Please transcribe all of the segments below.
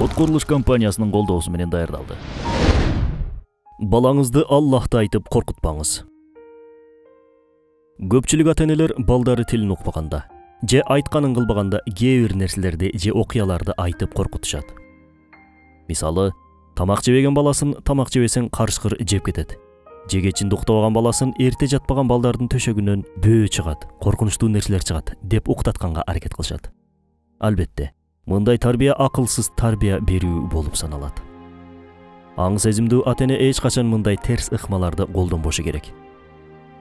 Код курулуш компаниясынын колдоосу менен даярдалды. Балаңызды Аллахты айтып коркутпаңыз. Көпчүлүк ата-энелер балдары тилин укпаганда, же айтканын кылбаганда кээ бир нерселерди же окуяларды айтып коркутушат. Мисалы, тамак жебеген баласын тамак жебесең карышкыр жеп кетет. Же кечинде уктабаган баласын эрте жатпаган балдардын төшөгүнөн бөө чыгат, коркунучтуу нерселер чыгат деп уктатканга аракет кылышат. Албетте, мындай тарбия акылсыз тарбия берүү болуп саналат. Аң сезимдүү ата-эне эч качан мындай терс ыкмаларды колдонбошу керек.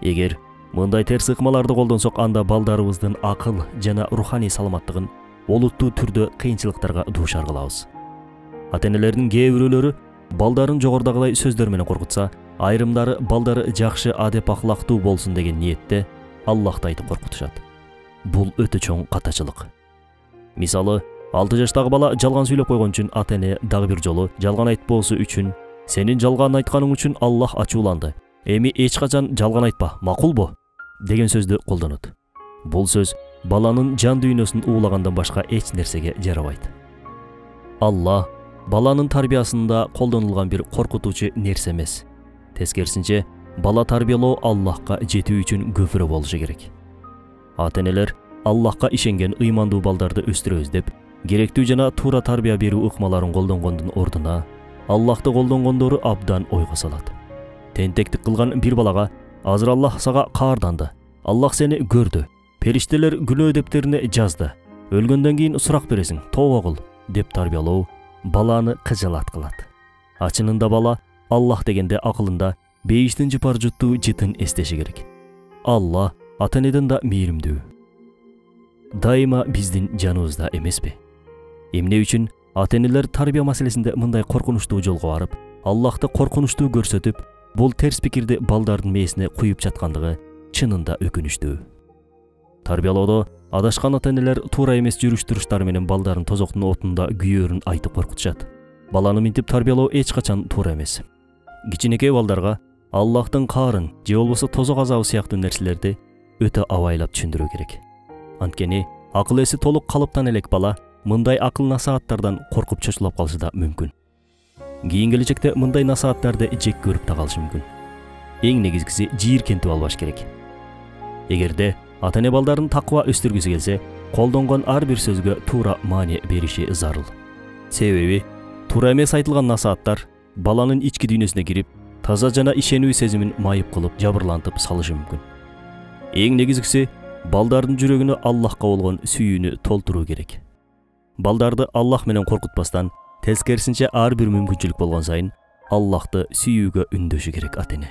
Эгер мындай терс ыкмаларды колдонсок, анда балдарыбыздын акыл жана руханий саламаттыгын олуттуу түрдө кыйынчылыктарга дуушар кылабыз. Ата-энелердин кээ бирөөлөрү балдарын жогорудагыдай сөздөр менен коркутса, айрымдары балдары жакшы адеп акылактуу болсун деген ниетте Аллахты айтып коркутушат. Бул өтө чоң катачылык. Мисалы, 6 жаштагы бала жалган сүйлөп койгон үчүн ата-эне дагы бир жолу жалган айтпоосу үчүн "Сенин жалган айтканың үчүн Аллах ачууланды. Эми эч качан жалган айтпа, макулбу?" деген сөздү колдонот. Бул сөз баланын жан дүйнөсүн уулагандан башка эч нерсеге жарабайт. Аллах баланын тарбиясында колдонулган бир коркутуучу нерсе эмес. Тескерисинче, бала тарбиялоо Аллахка жетүү үчүн көпүрө болушу керек. Ата-энелер Аллахка ишенген ыймандуу балдарды өстүрөбүз деп, керектүү жана туура тарбия берүү ыкмаларын колдонгондун ордуна Аллахты колдонгондору абдан ойго салат. Тентектик кылган бир балага азыр Аллах сага каарданды, Аллах сени көрдү, периштелер күнөө дептерине жазды, өлгөндөн кийин сурак бересиң, тооба кыл деп тарбиялоо баланы кыжалат кылат. Ачынында бала Аллах дегенде акылында бейиштин жыпар жуттуу жытын эстеши керек. Аллах ата-энеден да мээримдүү. Дайыма биздин жаныбызда эмеспи? Эмне үчүн ата-энелер тарбия маселесинде мындай коркунучтуу жолго барып, Аллахты коркунучтуу көрсөтүп, бул терс пикирди балдардын мээсине куюп жаткандыгы чынында өкүнүчтүү. Тарбиялоодо адашкан ата-энелер туура эмес жүрүш-туруштары менен балдарын тозоктун отунда күйөөрүн айтып коркутушат. Баланы минтип тарбиялоо эч качан туура эмес. Кичинекей балдарга Аллахтын каарын же болбосо тозок азабы сыяктуу нерселерди өтө абайлап түшүндүрүү керек. Анткени акыл эси толук калыптан элек бала мындай акыл насааттардан коркуп чочулап калышы да мүмкүн. Кийин келечекте мындай насааттарды жек көрүп да калышы мүмкүн. Эң негизгиси жийиркентип албаш керек. Эгерде ата-эне балдарын таква өстүргүсү келсе, колдонгон ар бир сөзгө туура маани бериши зарыл. Себеби туура эмес айтылган насааттар баланын ички дүйнөсүнө кирип, таза жана ишенүү сезимин майып кылып, жабырлантып салышы мүмкүн. Эң негизгиси балдардын жүрөгүнө Аллахка болгон сүйүүнү толтуруу керек. Балдарды Аллах менен коркутпастан, тескерисинче ар бир мүмкүнчүлүк болгон сайын Аллахты сүйүүгө үндөшү керек ата-эне.